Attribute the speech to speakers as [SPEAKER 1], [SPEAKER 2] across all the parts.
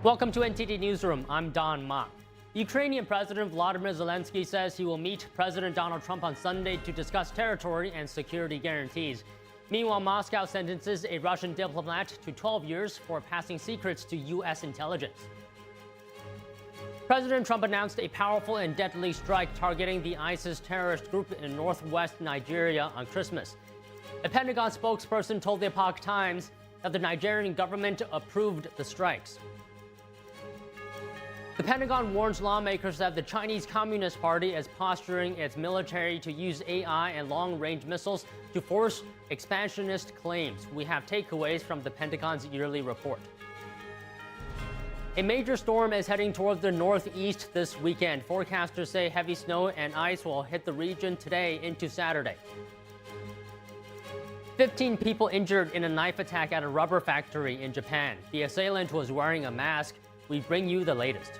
[SPEAKER 1] Welcome to NTD Newsroom. I'm Don Ma. Ukrainian President Volodymyr Zelensky says he will meet President Donald Trump on Sunday to discuss territory and security guarantees. Meanwhile, Moscow sentences a Russian diplomat to 12 years for passing secrets to U.S. intelligence. President Trump announced a powerful and deadly strike targeting the ISIS terrorist group in northwest Nigeria on Christmas. A Pentagon spokesperson told the Epoch Times that the Nigerian government approved the strikes. The Pentagon warns lawmakers that the Chinese Communist Party is posturing its military to use AI and long-range missiles to force expansionist claims. We have takeaways from the Pentagon's yearly report. A major storm is heading toward the northeast this weekend. Forecasters say heavy snow and ice will hit the region today into Saturday. 15 people injured in a knife attack at a rubber factory in Japan. The assailant was wearing a mask. We bring you the latest.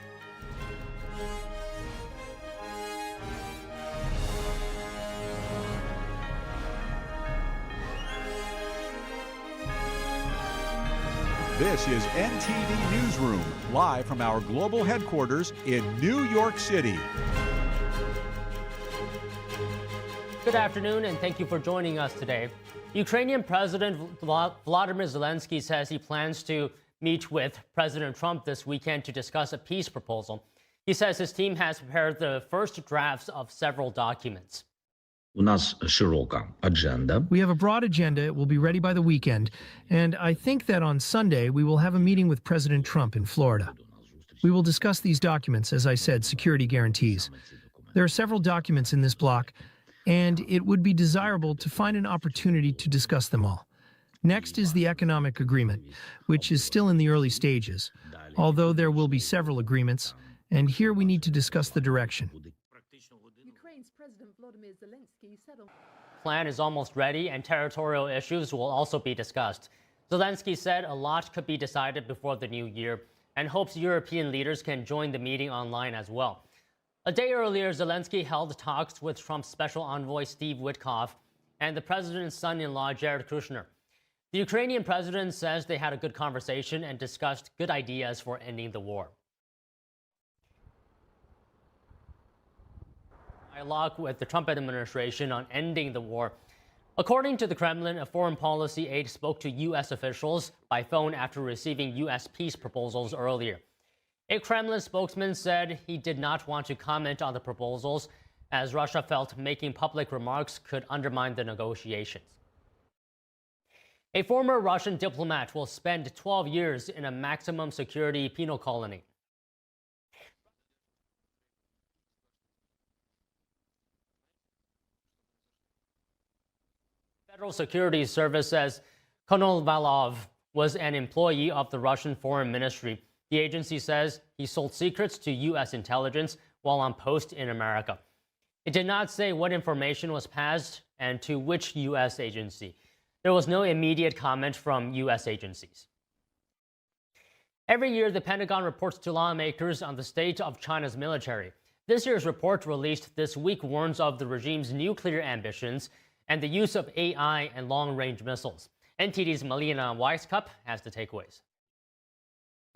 [SPEAKER 2] This is NTD Newsroom, live from our global headquarters in New York City.
[SPEAKER 1] Good afternoon, and thank you for joining us today. Ukrainian President Volodymyr Zelensky says he plans to meet with President Trump this weekend to discuss a peace proposal. He says his team has prepared the first drafts of several documents.
[SPEAKER 3] We have a broad agenda. It will be ready by the weekend. And I think that on Sunday, we will have a meeting with President Trump in Florida. We will discuss these documents, as I said, security guarantees. There are several documents in this block, and it would be desirable to find an opportunity to discuss them all. Next is the economic agreement, which is still in the early stages, although there will be several agreements, and here we need to discuss the direction.
[SPEAKER 1] Ukraine's President Volodymyr Zelensky said the plan is almost ready, and territorial issues will also be discussed. Zelensky said a lot could be decided before the new year, and hopes European leaders can join the meeting online as well. A day earlier, Zelensky held talks with Trump's special envoy Steve Witkoff and the president's son-in-law Jared Kushner. The Ukrainian president says they had a good conversation and discussed good ideas for ending the war. Dialogue with the Trump administration on ending the war. According to the Kremlin, a foreign policy aide spoke to U.S. officials by phone after receiving U.S. peace proposals earlier. A Kremlin spokesman said he did not want to comment on the proposals, as Russia felt making public remarks could undermine the negotiations. A former Russian diplomat will spend 12 years in a maximum security penal colony. Federal Security Service says Konovalov was an employee of the Russian Foreign Ministry. The agency says he sold secrets to U.S. intelligence while on post in America. It did not say what information was passed and to which U.S. agency. There was no immediate comment from U.S. agencies. Every year, the Pentagon reports to lawmakers on the state of China's military. This year's report, released this week, warns of the regime's nuclear ambitions and the use of AI and long-range missiles. NTD's Melina Weisskopf has the takeaways.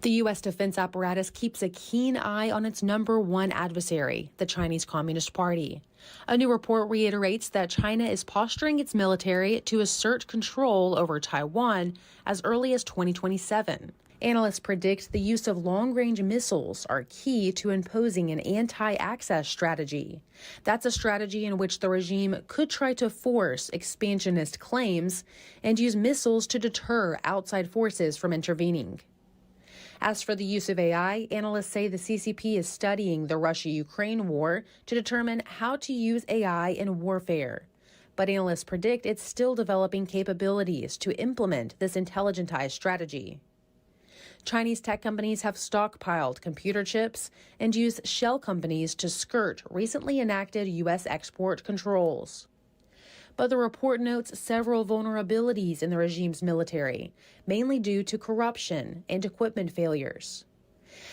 [SPEAKER 4] The U.S. defense apparatus keeps a keen eye on its number one adversary, the Chinese Communist Party. A new report reiterates that China is posturing its military to assert control over Taiwan as early as 2027. Analysts predict the use of long-range missiles are key to imposing an anti-access strategy. That's a strategy in which the regime could try to force expansionist claims and use missiles to deter outside forces from intervening. As for the use of AI, analysts say the CCP is studying the Russia-Ukraine war to determine how to use AI in warfare. But analysts predict it's still developing capabilities to implement this intelligentized strategy. Chinese tech companies have stockpiled computer chips and use shell companies to skirt recently enacted U.S. export controls. But the report notes several vulnerabilities in the regime's military, mainly due to corruption and equipment failures.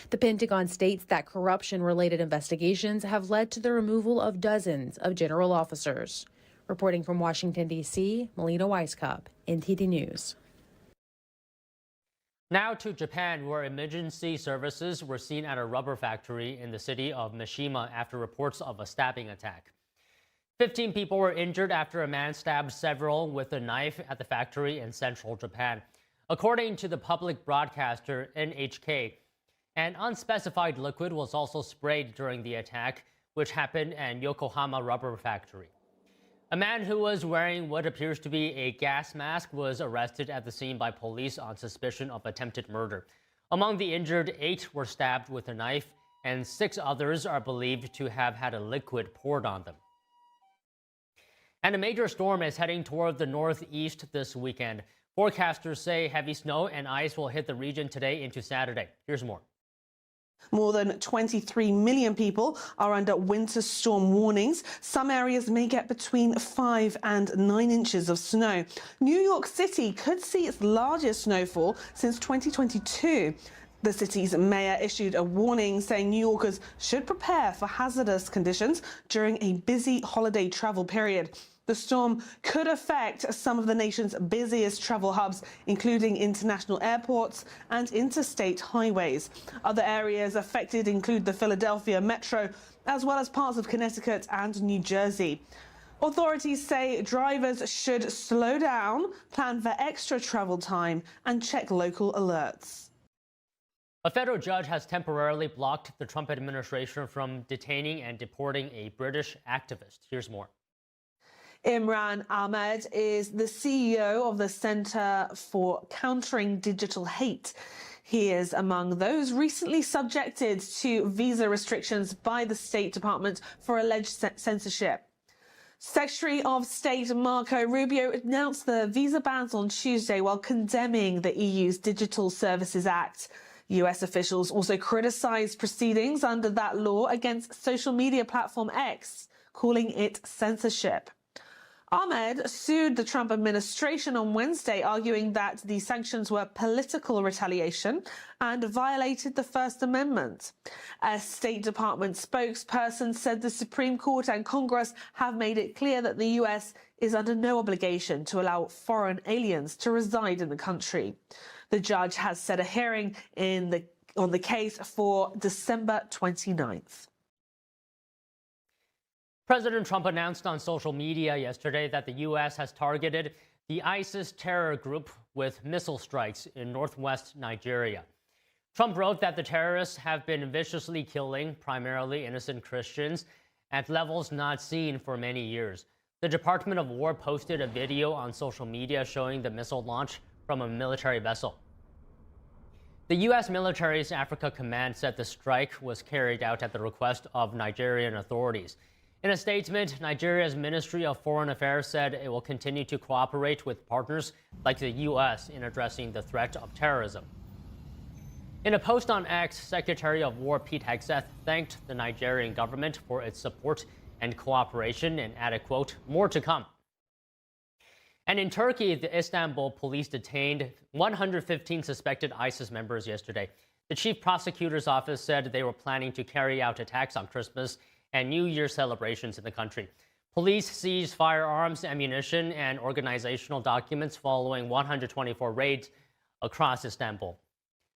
[SPEAKER 4] The Pentagon states that corruption-related investigations have led to the removal of dozens of general officers. Reporting from Washington, D.C., Melina Weisskopf, NTD News.
[SPEAKER 1] Now to Japan, where emergency services were seen at a rubber factory in the city of Mishima after reports of a stabbing attack. 15 people were injured after a man stabbed several with a knife at the factory in central Japan. According to the public broadcaster NHK, an unspecified liquid was also sprayed during the attack, which happened at Yokohama rubber factory. A man who was wearing what appears to be a gas mask was arrested at the scene by police on suspicion of attempted murder. Among the injured, 8 were stabbed with a knife, and 6 others are believed to have had a liquid poured on them. And a major storm is heading toward the northeast this weekend. Forecasters say heavy snow and ice will hit the region today into Saturday. Here's more.
[SPEAKER 5] More than 23 million people are under winter storm warnings. Some areas may get between 5 and 9 inches of snow. New York City could see its largest snowfall since 2022. The city's mayor issued a warning saying New Yorkers should prepare for hazardous conditions during a busy holiday travel period. The storm could affect some of the nation's busiest travel hubs, including international airports and interstate highways. Other areas affected include the Philadelphia metro, as well as parts of Connecticut and New Jersey. Authorities say drivers should slow down, plan for extra travel time, and check local alerts.
[SPEAKER 1] A federal judge has temporarily blocked the Trump administration from detaining and deporting a British activist. Here's more.
[SPEAKER 5] Imran Ahmed is the CEO of the Center for Countering Digital Hate. He is among those recently subjected to visa restrictions by the State Department for alleged censorship. Secretary of State Marco Rubio announced the visa bans on Tuesday while condemning the EU's Digital Services Act. US officials also criticized proceedings under that law against social media platform X, calling it censorship. Ahmed sued the Trump administration on Wednesday, arguing that the sanctions were political retaliation and violated the First Amendment. A State Department spokesperson said the Supreme Court and Congress have made it clear that the US is under no obligation to allow foreign aliens to reside in the country. The judge has set a hearing on the case for December 29th.
[SPEAKER 1] President Trump announced on social media yesterday that the U.S. has targeted the ISIS terror group with missile strikes in northwest Nigeria. Trump wrote that the terrorists have been viciously killing primarily innocent Christians at levels not seen for many years. The Department of War posted a video on social media showing the missile launch from a military vessel. The U.S. military's Africa Command said the strike was carried out at the request of Nigerian authorities. In a statement, Nigeria's Ministry of Foreign Affairs said it will continue to cooperate with partners like the U.S. in addressing the threat of terrorism. In a post on X, Secretary of War Pete Hegseth thanked the Nigerian government for its support and cooperation and added, quote, "More to come." And in Turkey, the Istanbul police detained 115 suspected ISIS members yesterday. The chief prosecutor's office said they were planning to carry out attacks on Christmas and New Year celebrations in the country. Police seized firearms, ammunition, and organizational documents following 124 raids across Istanbul.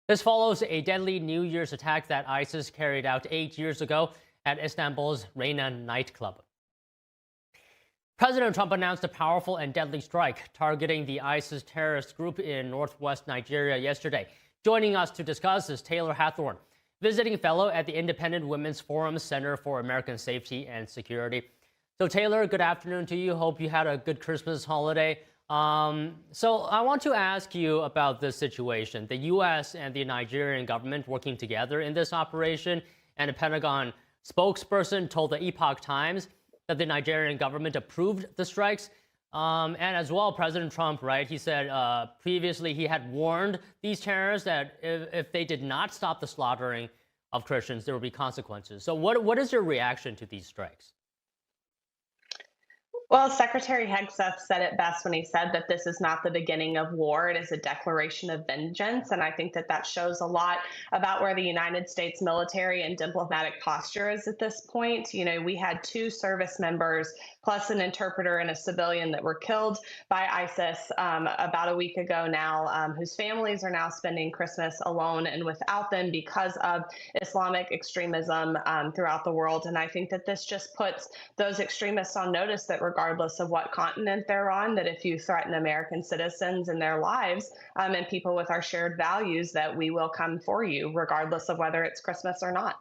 [SPEAKER 1] This follows a deadly New Year's attack that ISIS carried out 8 years ago at Istanbul's Reyna nightclub. President Trump announced a powerful and deadly strike targeting the ISIS terrorist group in northwest Nigeria yesterday. Joining us to discuss is Taylor Hathorn, visiting fellow at the Independent Women's Forum Center for American Safety and Security. So Taylor, good afternoon to you. Hope you had a good Christmas holiday. So I want to ask you about this situation. The U.S. and the Nigerian government working together in this operation, and a Pentagon spokesperson told the Epoch Times that the Nigerian government approved the strikes. And as well, President Trump, right, he said previously he had warned these terrorists that if they did not stop the slaughtering of Christians, there would be consequences. So what is your reaction to these strikes?
[SPEAKER 6] Well, Secretary Hegseth said it best when he said that this is not the beginning of war. It is a declaration of vengeance. And I think that that shows a lot about where the United States military and diplomatic posture is at this point. You know, we had 2 service members plus an interpreter and a civilian that were killed by ISIS about a week ago now, whose families are now spending Christmas alone and without them because of Islamic extremism throughout the world. And I think that this just puts those extremists on notice that regardless of what continent they're on, that if you threaten American citizens and their lives and people with our shared values, that we will come for you, regardless of whether it's Christmas or not.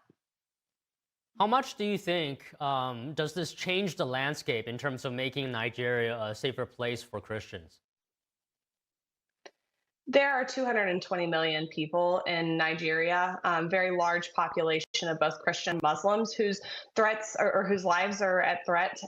[SPEAKER 1] How much do you think does this change the landscape in terms of making Nigeria a safer place for Christians?
[SPEAKER 6] There are 220 million people in Nigeria, very large population of both Christian and Muslims whose threats or whose lives are at threat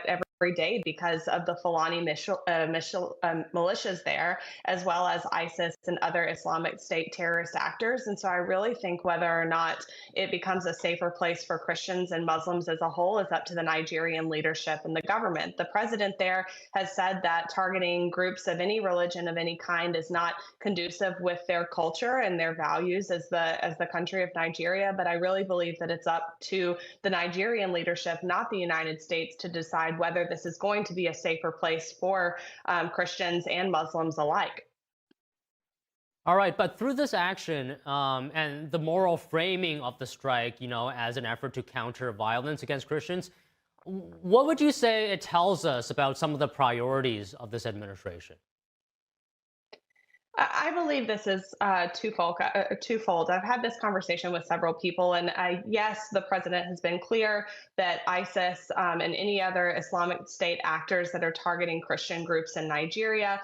[SPEAKER 6] every day because of the Fulani militias there, as well as ISIS and other Islamic State terrorist actors. And so I really think whether or not it becomes a safer place for Christians and Muslims as a whole is up to the Nigerian leadership and the government. The president there has said that targeting groups of any religion of any kind is not conducive with their culture and their values as the country of Nigeria. But I really believe that it's up to the Nigerian leadership, not the United States, to decide whether this is going to be a safer place for Christians and Muslims alike.
[SPEAKER 1] All right, but through this action and the moral framing of the strike, you know, as an effort to counter violence against Christians, what would you say it tells us about some of the priorities of this administration?
[SPEAKER 6] I believe this is twofold. I've had this conversation with several people, and yes, the president has been clear that ISIS and any other Islamic State actors that are targeting Christian groups in Nigeria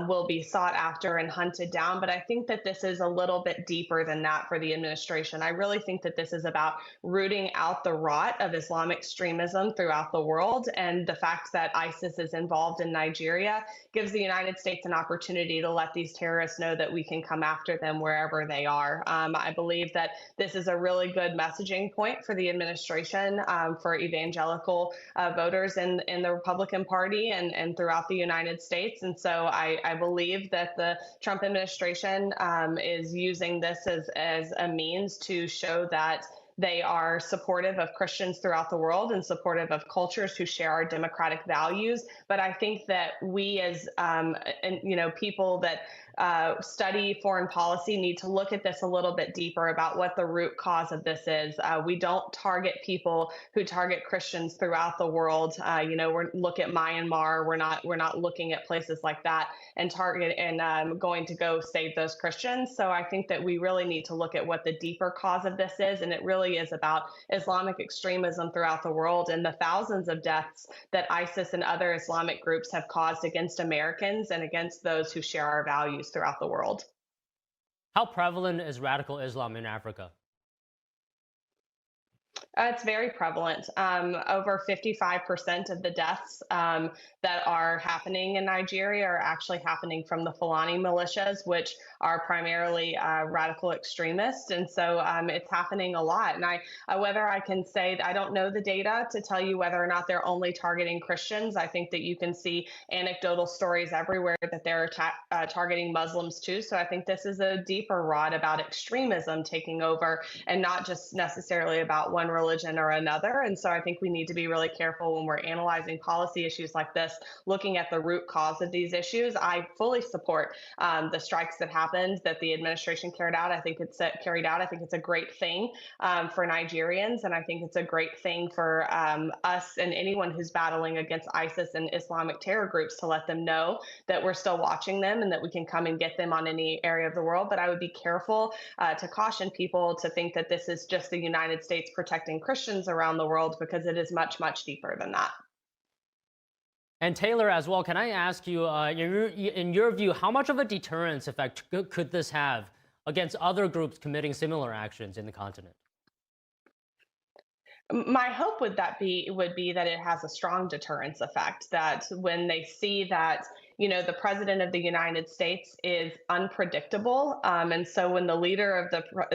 [SPEAKER 6] will be sought after and hunted down. But I think that this is a little bit deeper than that for the administration. I really think that this is about rooting out the rot of Islamic extremism throughout the world, and the fact that ISIS is involved in Nigeria gives the United States an opportunity to let these terrorists know that we can come after them wherever they are. I believe that this is a really good messaging point for the administration, for evangelical voters in the Republican Party and throughout the United States. And so I believe that the Trump administration is using this as a means to show that they are supportive of Christians throughout the world and supportive of cultures who share our democratic values. But I think that we as people that study foreign policy need to look at this a little bit deeper about what the root cause of this is. We don't target people who target Christians throughout the world. We're look at Myanmar. We're not looking at places like that and target and going to go save those Christians. So I think that we really need to look at what the deeper cause of this is, and it really is about Islamic extremism throughout the world and the thousands of deaths that ISIS and other Islamic groups have caused against Americans and against those who share our values throughout the world.
[SPEAKER 1] How prevalent is radical Islam in Africa?
[SPEAKER 6] It's very prevalent. Over 55% of the deaths that are happening in Nigeria are actually happening from the Fulani militias, which are primarily radical extremists. And so it's happening a lot. And whether I can say, I don't know the data to tell you whether or not they're only targeting Christians. I think that you can see anecdotal stories everywhere that they're targeting Muslims too. So I think this is a deeper rot about extremism taking over and not just necessarily about one religion or another. And so I think we need to be really careful when we're analyzing policy issues like this, looking at the root cause of these issues. I fully support the strikes that happened, that the administration carried out. I think it's a great thing for Nigerians, and I think it's a great thing for us and anyone who's battling against ISIS and Islamic terror groups to let them know that we're still watching them and that we can come and get them on any area of the world. But I would be careful to caution people to think that this is just the United States protecting Christians around the world, because it is much, much deeper than that.
[SPEAKER 1] And Taylor, as well, can I ask you, in your view, how much of a deterrence effect could this have against other groups committing similar actions in the continent?
[SPEAKER 6] My hope would be that it has a strong deterrence effect, that when they see that the president of the United States is unpredictable. And so when the leader of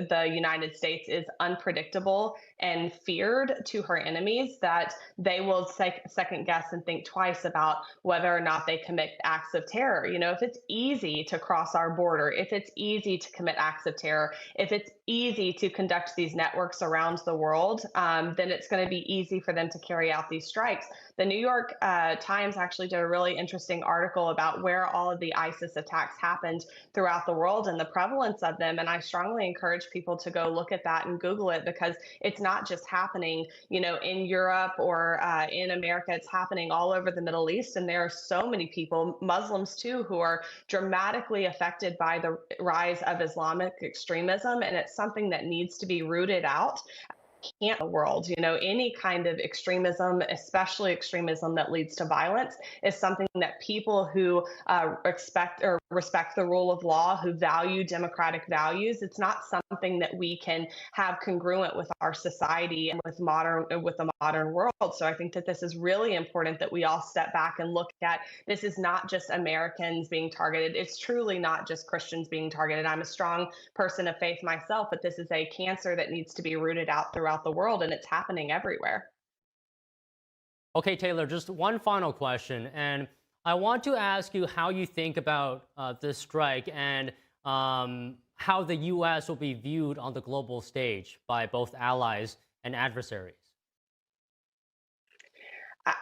[SPEAKER 6] the United States is unpredictable and feared to her enemies, that they will second guess and think twice about whether or not they commit acts of terror. If it's easy to cross our border, if it's easy to commit acts of terror, if it's easy to conduct these networks around the world, then it's going to be easy for them to carry out these strikes. The New York Times actually did a really interesting article about where all of the ISIS attacks happened throughout the world and the prevalence of them. And I strongly encourage people to go look at that and Google it, because it's not just happening, in Europe or in America. It's happening all over the Middle East. And there are so many people, Muslims too, who are dramatically affected by the rise of Islamic extremism. And it's something that needs to be rooted out. Can't the world, any kind of extremism, especially extremism that leads to violence, is something that people who respect the rule of law, who value democratic values, it's not something that we can have congruent with our society and with the modern world. So I think that this is really important that we all step back and look at, this is not just Americans being targeted. It's truly not just Christians being targeted. I'm a strong person of faith myself, but this is a cancer that needs to be rooted out throughout the world, and it's happening everywhere.
[SPEAKER 1] Okay, Taylor, just one final question, and I want to ask you how you think about this strike and how the U.S. will be viewed on the global stage by both allies and adversaries.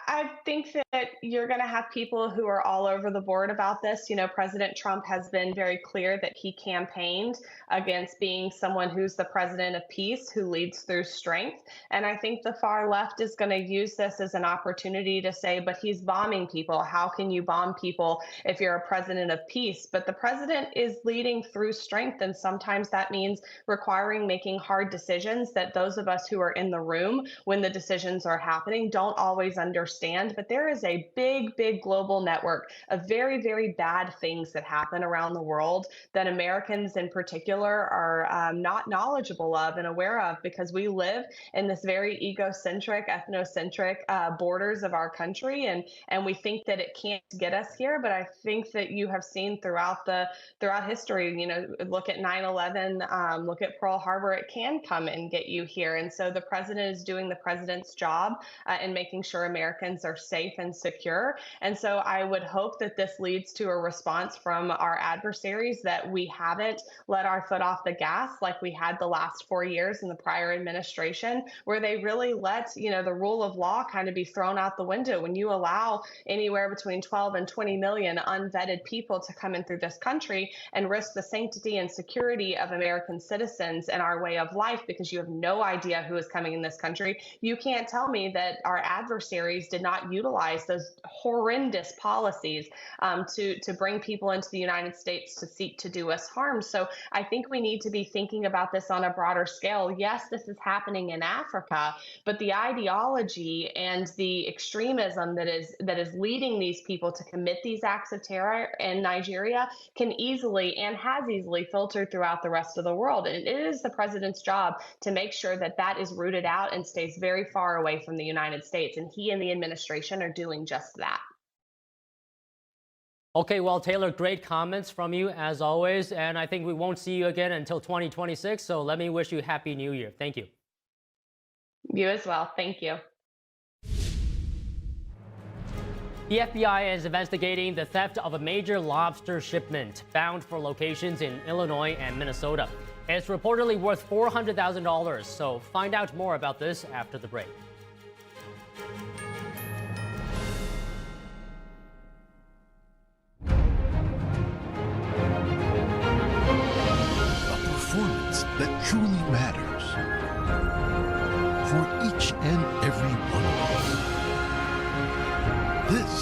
[SPEAKER 6] I think that you're going to have people who are all over the board about this. President Trump has been very clear that he campaigned against being someone who's the president of peace, who leads through strength. And I think the far left is going to use this as an opportunity to say, but he's bombing people. How can you bomb people if you're a president of peace? But the president is leading through strength. And sometimes that means making hard decisions that those of us who are in the room when the decisions are happening don't always understand. But there is a big, big global network of very, very bad things that happen around the world that Americans in particular are not knowledgeable of and aware of, because we live in this very egocentric, ethnocentric borders of our country, and we think that it can't get us here. But I think that you have seen throughout history, look at 9/11, look at Pearl Harbor, it can come and get you here. And so the president is doing the president's job in making sure Americans are safe and secure. And so I would hope that this leads to a response from our adversaries, that we haven't let our foot off the gas like we had the last 4 years in the prior administration, where they really let, the rule of law kind of be thrown out the window. When you allow anywhere between 12 and 20 million unvetted people to come in through this country and risk the sanctity and security of American citizens and our way of life, because you have no idea who is coming in this country, you can't tell me that our adversaries did not utilize those horrendous policies to bring people into the United States to seek to do us harm. So I think we need to be thinking about this on a broader scale. Yes, this is happening in Africa, but the ideology and the extremism that is leading these people to commit these acts of terror in Nigeria can easily and has easily filtered throughout the rest of the world. And it is the president's job to make sure that that is rooted out and stays very far away from the United States. And he and the administration are doing just that.
[SPEAKER 1] Okay, well, Taylor, great comments from you as always. And I think we won't see you again until 2026. So let me wish you Happy New Year. Thank you.
[SPEAKER 6] You as well. Thank you.
[SPEAKER 1] The FBI is investigating the theft of a major lobster shipment bound for locations in Illinois and Minnesota. It's reportedly worth $400,000. So find out more about this after the break.
[SPEAKER 7] That truly matters for each and every one of us. This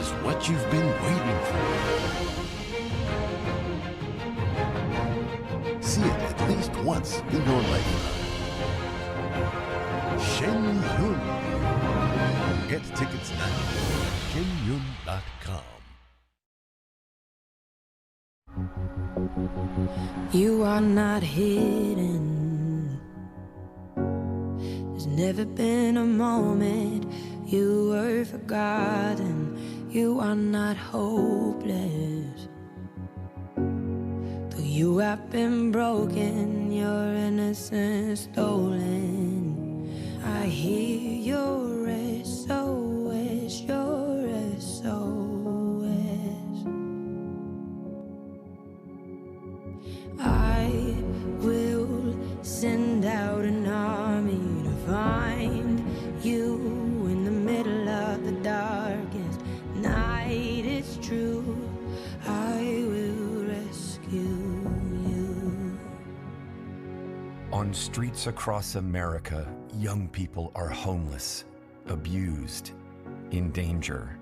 [SPEAKER 7] is what you've been waiting for. See it at least once in your lifetime. Shen Yun. Get tickets now. ShenYun.com.
[SPEAKER 8] You are not hidden. There's never been a moment you were forgotten. You are not hopeless. Though you have been broken, your innocence stolen. I hear your SOS, your SOS. I will send out an army to find you in the middle of the darkest night. It's true, I will rescue you.
[SPEAKER 9] On streets across America, young people are homeless, abused, in danger.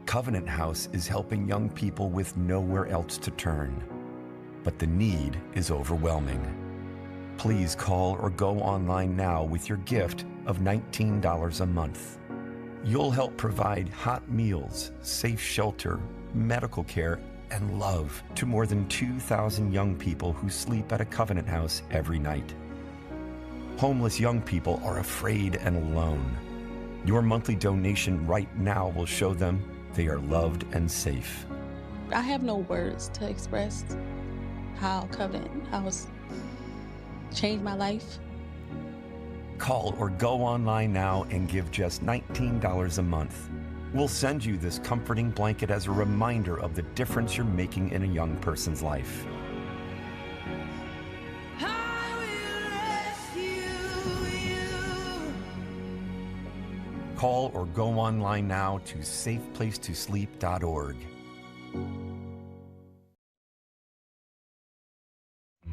[SPEAKER 9] Covenant House is helping young people with nowhere else to turn. But the need is overwhelming. Please call or go online now with your gift of $19 a month. You'll help provide hot meals, safe shelter, medical care, and love to more than 2,000 young people who sleep at a Covenant House every night. Homeless young people are afraid and alone. Your monthly donation right now will show them they are loved and safe.
[SPEAKER 10] I have no words to express how Covenant House changed my life.
[SPEAKER 9] Call or go online now and give just $19 a month. We'll send you this comforting blanket as a reminder of the difference you're making in a young person's life.
[SPEAKER 8] I will rescue you.
[SPEAKER 9] Call or go online now to safeplacetosleep.org.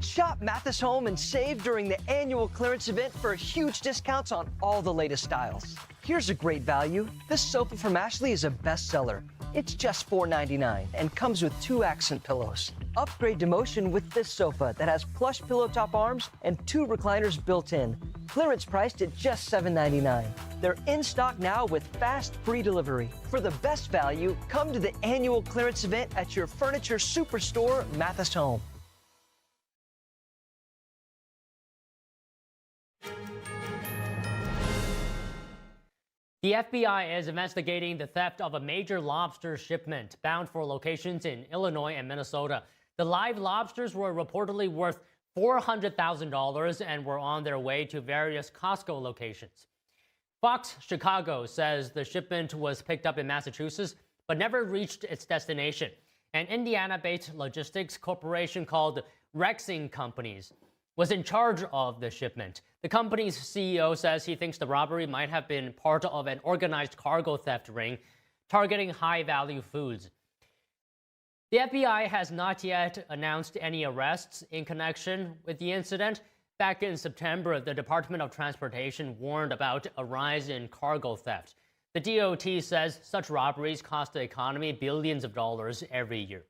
[SPEAKER 11] Shop Mathis Home and save during the annual clearance event for huge discounts on all the latest styles. Here's a great value. This sofa from Ashley is a bestseller. It's just $4.99 and comes with 2 accent pillows. Upgrade to Motion with this sofa that has plush pillow top arms and 2 recliners built in. Clearance priced at just $7.99. They're in stock now with fast free delivery. For the best value, come to the annual clearance event at your furniture superstore, Mathis Home.
[SPEAKER 1] The FBI is investigating the theft of a major lobster shipment bound for locations in Illinois and Minnesota. The live lobsters were reportedly worth $400,000 and were on their way to various Costco locations. Fox Chicago says the shipment was picked up in Massachusetts but never reached its destination. An Indiana-based logistics corporation called Rexing Companies was in charge of the shipment. The company's CEO says he thinks the robbery might have been part of an organized cargo theft ring targeting high-value foods. The FBI has not yet announced any arrests in connection with the incident. Back in September, the Department of Transportation warned about a rise in cargo theft. The DOT says such robberies cost the economy billions of dollars every year.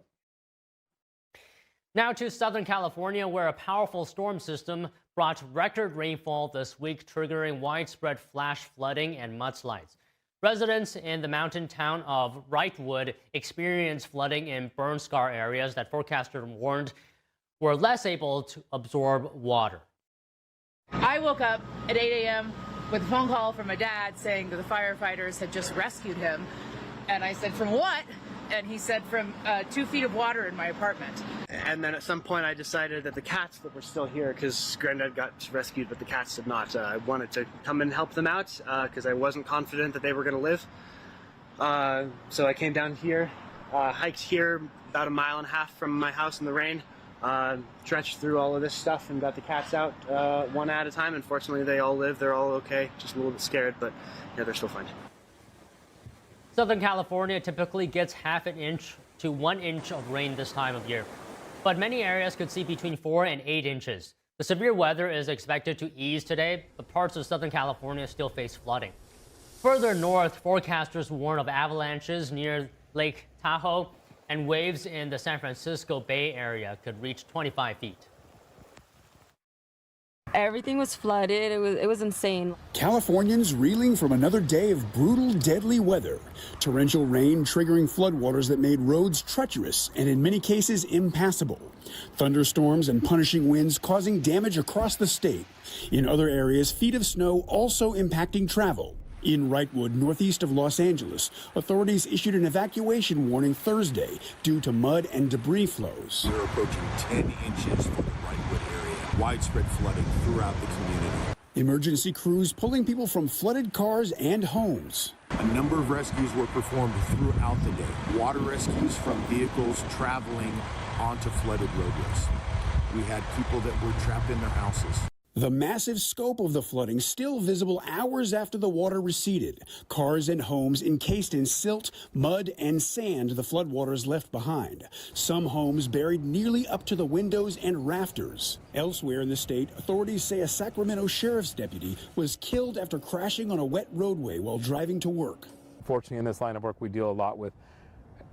[SPEAKER 1] Now to Southern California, where a powerful storm system brought record rainfall this week, triggering widespread flash flooding and mudslides. Residents in the mountain town of Wrightwood experienced flooding in burn scar areas that forecasters warned were less able to absorb water.
[SPEAKER 12] I woke up at 8 a.m. with a phone call from my dad saying that the firefighters had just rescued him. And I said, from what? And he said, from 2 feet of water in my apartment.
[SPEAKER 13] And then at some point I decided that the cats that were still here, because Granddad got rescued but the cats did not, I wanted to come and help them out because I wasn't confident that they were going to live. So I came down here, hiked here about 1.5 miles from my house in the rain, trenched through all of this stuff and got the cats out one at a time. Unfortunately, they all live. They're all okay. Just a little bit scared, but yeah, they're still fine.
[SPEAKER 1] Southern California typically gets half an inch to 1 inch of rain this time of year, but many areas could see between 4 and 8 inches. The severe weather is expected to ease today, but parts of Southern California still face flooding. Further north, forecasters warn of avalanches near Lake Tahoe, and waves in the San Francisco Bay Area could reach 25 feet.
[SPEAKER 14] Everything was flooded. It was insane.
[SPEAKER 15] Californians reeling from another day of brutal, deadly weather. Torrential rain triggering floodwaters that made roads treacherous and in many cases impassable. Thunderstorms and punishing winds causing damage across the state. In other areas, feet of snow also impacting travel. In Wrightwood, northeast of Los Angeles, authorities issued an evacuation warning Thursday due to mud and debris flows.
[SPEAKER 16] We're approaching 10 inches for the Wrightwood area. Widespread flooding throughout the community.
[SPEAKER 15] Emergency crews pulling people from flooded cars and homes.
[SPEAKER 16] A number of rescues were performed throughout the day. Water rescues from vehicles traveling onto flooded roadways. We had people that were trapped in their houses.
[SPEAKER 15] The massive scope of the flooding still visible hours after the water receded. Cars and homes encased in silt, mud, and sand the floodwaters left behind. Some homes buried nearly up to the windows and rafters. Elsewhere in the state, authorities say a Sacramento sheriff's deputy was killed after crashing on a wet roadway while driving to work.
[SPEAKER 17] Fortunately, in this line of work, we deal a lot with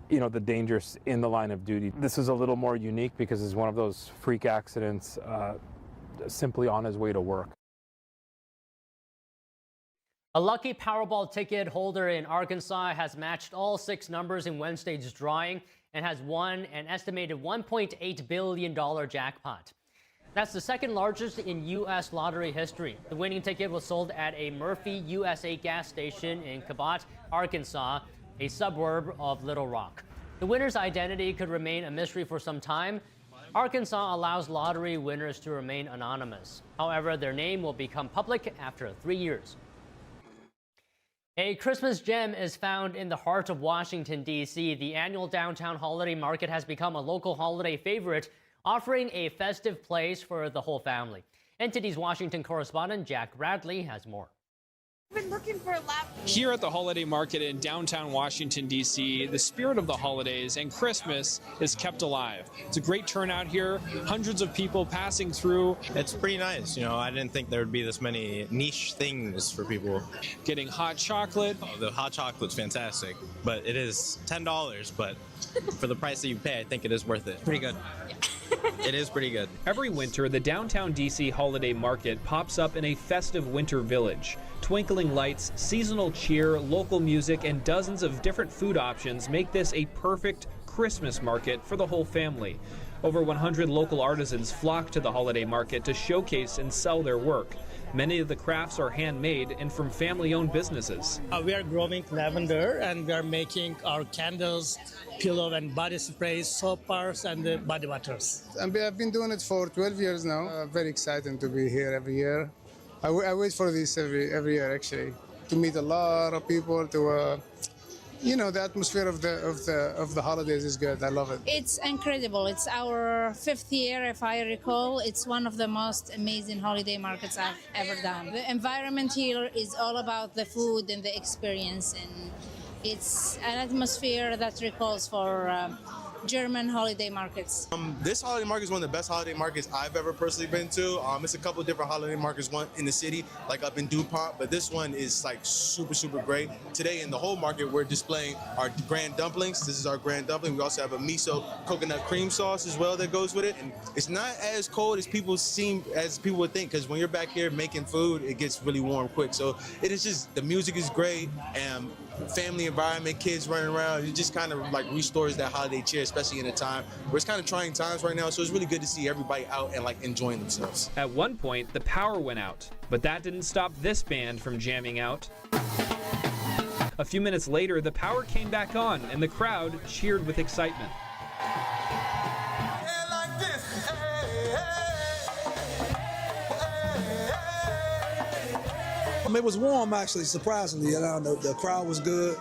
[SPEAKER 17] the dangers in the line of duty. This is a little more unique because it's one of those freak accidents simply on his way to work.
[SPEAKER 1] A lucky Powerball ticket holder in Arkansas has matched all 6 numbers in Wednesday's drawing and has won an estimated $1.8 billion jackpot. That's the second largest in U.S. lottery history. The winning ticket was sold at a Murphy USA gas station in Cabot, Arkansas, a suburb of Little Rock. The winner's identity could remain a mystery for some time. Arkansas allows lottery winners to remain anonymous. However, their name will become public after 3 years. A Christmas gem is found in the heart of Washington, D.C. The annual downtown holiday market has become a local holiday favorite, offering a festive place for the whole family. NTD's Washington correspondent Jack Bradley has more.
[SPEAKER 18] Been looking for a lap.
[SPEAKER 19] Here at the holiday market in downtown Washington, D.C., the spirit of the holidays and Christmas is kept alive. It's a great turnout here, hundreds of people passing through.
[SPEAKER 20] It's pretty nice. I didn't think there would be this many niche things for people.
[SPEAKER 19] Getting hot chocolate.
[SPEAKER 20] Oh, the hot chocolate's fantastic, but it is $10, but for the price that you pay, I think it is worth it. Pretty good. It is pretty good.
[SPEAKER 19] Every winter, the downtown D.C. holiday market pops up in a festive winter village. Twinkling lights, seasonal cheer, local music, and dozens of different food options make this a perfect Christmas market for the whole family. Over 100 local artisans flock to the holiday market to showcase and sell their work. Many of the crafts are handmade and from family-owned businesses.
[SPEAKER 21] We are growing lavender and we are making our candles, pillow and body sprays, soap bars and body waters.
[SPEAKER 22] I've been doing it for 12 years now. Very exciting to be here every year. I wait for this every year actually, to meet a lot of people, to the atmosphere of the holidays is good. I love it.
[SPEAKER 23] It's incredible. It's our 5th year, if I recall. It's one of the most amazing holiday markets I've ever done. The environment here is all about the food and the experience, and it's an atmosphere that recalls for German holiday markets.
[SPEAKER 24] This holiday market is one of the best holiday markets I've ever personally been to. It's a couple different holiday markets, one in the city, like up in DuPont, but this one is like super, super great. Today in the whole market, we're displaying our grand dumplings. This is our grand dumpling. We also have a miso coconut cream sauce as well that goes with it. And it's not as cold as people would think, because when you're back here making food, it gets really warm quick. So it is just, the music is great, and family environment, kids running around, it just kind of like restores that holiday cheer, especially in a time where it's kind of trying times right now. So it's really good to see everybody out and like enjoying themselves.
[SPEAKER 19] At one point, the power went out, but that didn't stop this band from jamming out. A few minutes later, the power came back on and the crowd cheered with excitement.
[SPEAKER 25] It was warm, actually, surprisingly. The crowd was good.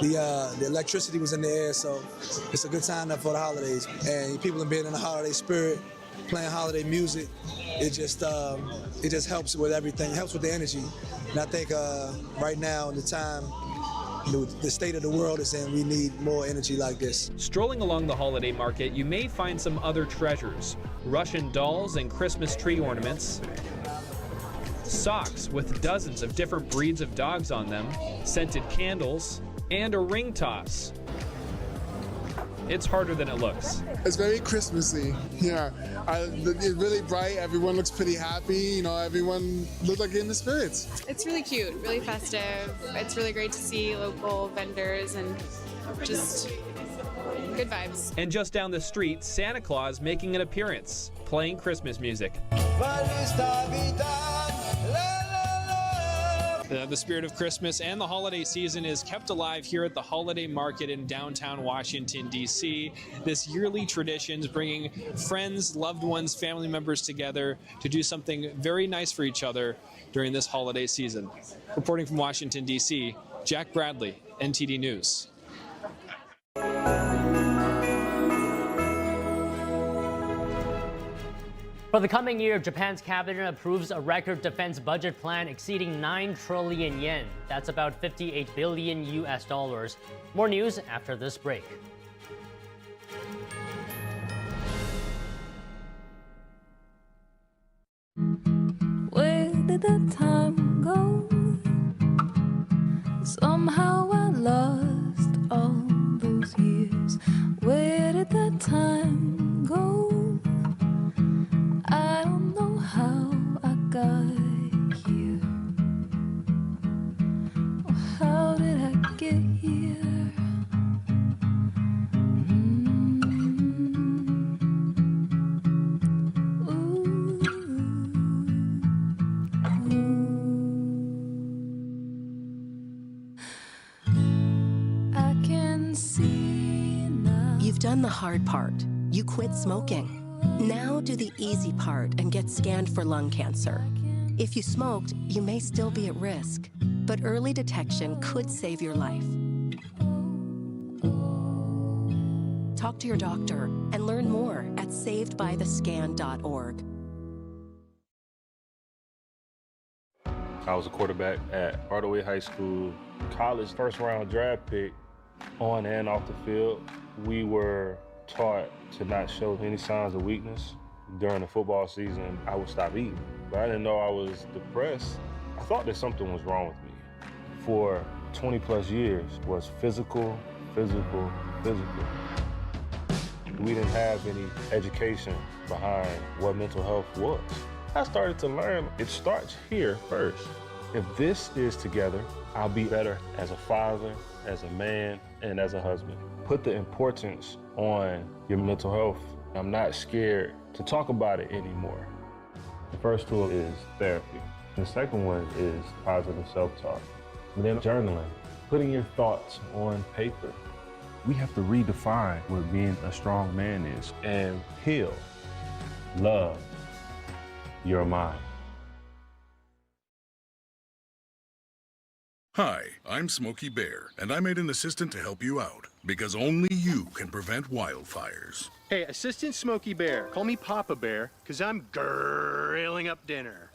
[SPEAKER 25] The electricity was in the air, so it's a good time for the holidays. And people being in the holiday spirit, playing holiday music, it just helps with everything. It helps with the energy. And I think right now, in the time, the state of the world is in, we need more energy like this.
[SPEAKER 19] Strolling along the holiday market, you may find some other treasures. Russian dolls and Christmas tree ornaments, socks with dozens of different breeds of dogs on them, scented candles, and a ring toss. It's harder than it looks.
[SPEAKER 22] It's very Christmassy. Yeah, it's really bright. Everyone looks pretty happy. Everyone looks like in the spirits.
[SPEAKER 26] It's really cute, really festive. It's really great to see local vendors and just good vibes.
[SPEAKER 19] And just down the street, Santa Claus making an appearance, playing Christmas music. The spirit of Christmas and the holiday season is kept alive here at the Holiday Market in downtown Washington, D.C. This yearly tradition is bringing friends, loved ones, family members together to do something very nice for each other during this holiday season. Reporting from Washington, D.C., Jack Bradley, NTD News.
[SPEAKER 1] For the coming year, Japan's cabinet approves a record defense budget plan exceeding 9 trillion yen. That's about 58 billion US dollars. More news after this break.
[SPEAKER 8] Where did the time go? Somehow I lost all those years. Where did the time go? I don't know how I got here. Or how did I get here? I can see now.
[SPEAKER 2] You've done the hard part. You quit smoking. Now do the easy part and get scanned for lung cancer. If you smoked, you may still be at risk, but early detection could save your life. Talk to your doctor and learn more at savedbythescan.org.
[SPEAKER 3] I was a quarterback at Hardaway High School, college first-round draft pick, on and off the field. We were taught to not show any signs of weakness. During the football season, I would stop eating. But I didn't know I was depressed. I thought that something was wrong with me. For 20 plus years was physical. We didn't have any education behind what mental health was. I started to learn it starts here first. If this is together, I'll be better as a father, as a man, and as a husband. Put the importance on your mental health. I'm not scared to talk about it anymore. The first tool is therapy. The second one is positive self-talk. And then journaling, putting your thoughts on paper. We have to redefine what being a strong man is and heal, love your mind.
[SPEAKER 4] Hi, I'm Smokey Bear, and I made an assistant to help you out, because only you can prevent wildfires.
[SPEAKER 13] Hey, Assistant Smokey Bear, call me Papa Bear, because I'm grilling up dinner.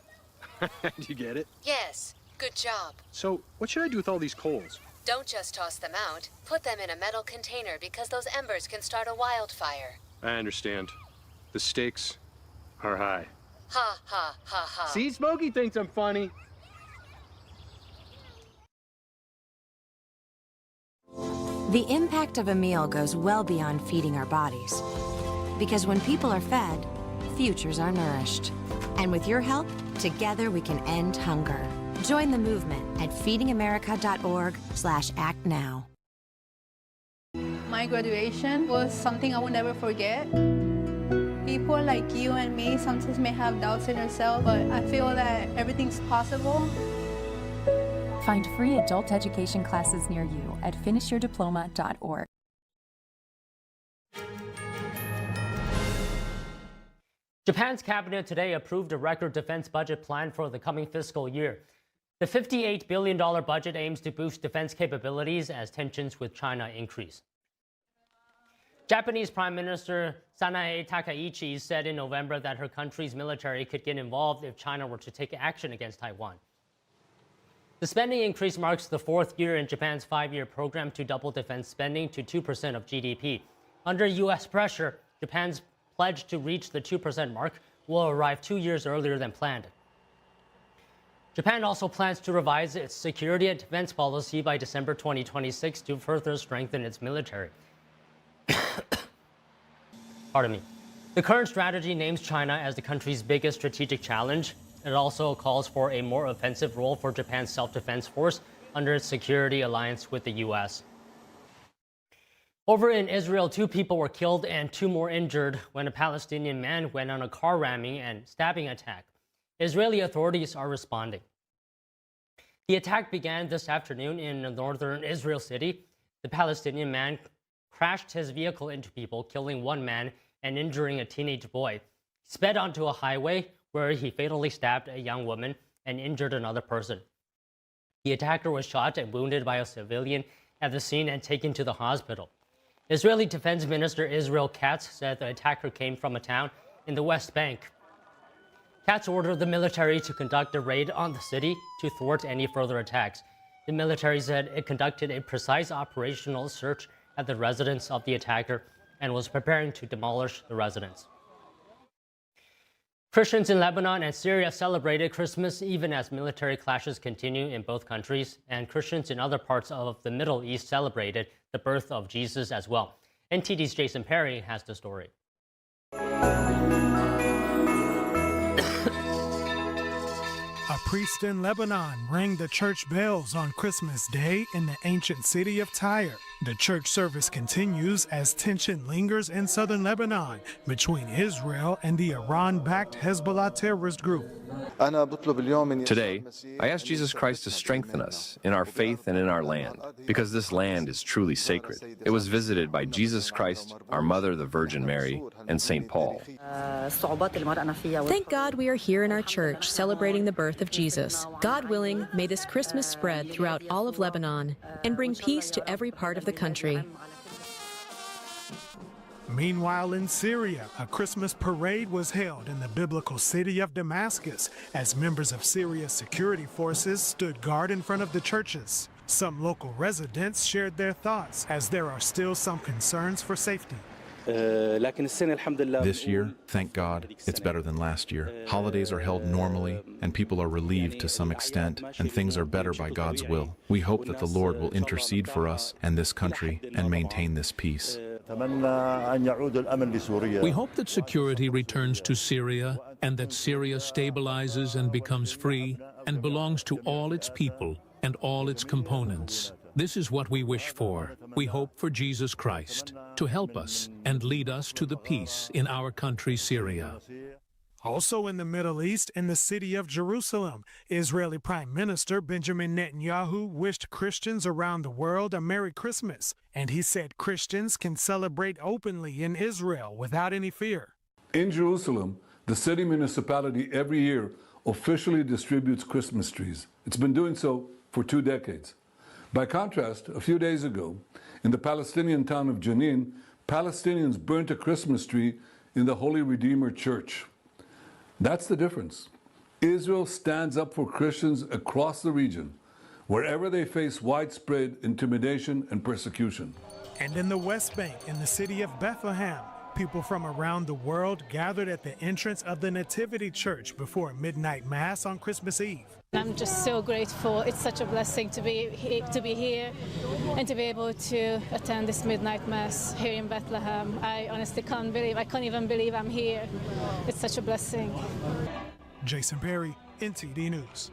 [SPEAKER 13] Do you get it?
[SPEAKER 5] Yes, good job.
[SPEAKER 13] So, what should I do with all these coals?
[SPEAKER 5] Don't just toss them out. Put them in a metal container because those embers can start a wildfire.
[SPEAKER 13] I understand. The stakes are high.
[SPEAKER 5] Ha ha ha ha.
[SPEAKER 13] See, Smokey thinks I'm funny.
[SPEAKER 6] The impact of a meal goes well beyond feeding our bodies. Because when people are fed, futures are nourished. And with your help, together we can end hunger. Join the movement at feedingamerica.org/actnow.
[SPEAKER 18] My graduation was something I will never forget. People like you and me sometimes may have doubts in ourselves, but I feel that everything's possible.
[SPEAKER 7] Find free adult education classes near you at finishyourdiploma.org.
[SPEAKER 1] Japan's cabinet today approved a record defense budget plan for the coming fiscal year. The $58 billion budget aims to boost defense capabilities as tensions with China increase. Japanese Prime Minister Sanae Takaichi said in November that her country's military could get involved if China were to take action against Taiwan. The spending increase marks the fourth year in Japan's five-year program to double defense spending to 2% of GDP. Under U.S. pressure, Japan's pledge to reach the 2% mark will arrive 2 years earlier than planned. Japan also plans to revise its security and defense policy by December 2026 to further strengthen its military. Pardon me. The current strategy names China as the country's biggest strategic challenge. It also calls for a more offensive role for Japan's self-defense force under its security alliance with the U.S. Over in Israel, 2 people were killed and 2 more injured when a Palestinian man went on a car ramming and stabbing attack. Israeli authorities are responding. The attack began this afternoon in northern Israel city. The Palestinian man crashed his vehicle into people, killing one man and injuring a teenage boy. He sped onto a highway where he fatally stabbed a young woman and injured another person. The attacker was shot and wounded by a civilian at the scene and taken to the hospital. Israeli Defense Minister Israel Katz said the attacker came from a town in the West Bank. Katz ordered the military to conduct a raid on the city to thwart any further attacks. The military said it conducted a precise operational search at the residence of the attacker and was preparing to demolish the residence. Christians in Lebanon and Syria celebrated Christmas even as military clashes continue in both countries, and Christians in other parts of the Middle East celebrated the birth of Jesus as well. NTD's Jason Perry has the story.
[SPEAKER 9] A priest in Lebanon rang the church bells on Christmas Day in the ancient city of Tyre. The church service continues as tension lingers in southern Lebanon between Israel and the Iran-backed Hezbollah terrorist group.
[SPEAKER 10] Today, I ask Jesus Christ to strengthen us in our faith and in our land, because this land is truly sacred. It was visited by Jesus Christ, our Mother, the Virgin Mary, and St. Paul.
[SPEAKER 11] Thank God we are here in our church celebrating the birth of Jesus. God willing, may this Christmas spread throughout all of Lebanon and bring peace to every part of the country.
[SPEAKER 9] Meanwhile, in Syria, a Christmas parade was held in the biblical city of Damascus as members of Syria's security forces stood guard in front of the churches. Some local residents shared their thoughts as there are still some concerns for safety.
[SPEAKER 12] This year, thank God, it's better than last year. Holidays are held normally, and people are relieved to some extent, and things are better by God's will. We hope that the Lord will intercede for us and this country and maintain this peace.
[SPEAKER 14] We hope that security returns to Syria and that Syria stabilizes and becomes free and belongs to all its people and all its components. This is what we wish for. We hope for Jesus Christ to help us and lead us to the peace in our country, Syria.
[SPEAKER 9] Also in the Middle East, in the city of Jerusalem, Israeli Prime Minister Benjamin Netanyahu wished Christians around the world a Merry Christmas, and he said Christians can celebrate openly in Israel without any fear.
[SPEAKER 16] In Jerusalem, the city municipality every year officially distributes Christmas trees. It's been doing so for 2 decades. By contrast, a few days ago, in the Palestinian town of Jenin, Palestinians burnt a Christmas tree in the Holy Redeemer Church. That's the difference. Israel stands up for Christians across the region, wherever they face widespread intimidation and persecution.
[SPEAKER 9] And in the West Bank, in the city of Bethlehem, people from around the world gathered at the entrance of the Nativity Church before midnight mass on Christmas Eve.
[SPEAKER 27] I'm just so grateful. It's such a blessing to be here and to be able to attend this midnight mass here in Bethlehem. I honestly can't even believe I'm here. It's such a blessing.
[SPEAKER 9] Jason Perry, NTD News.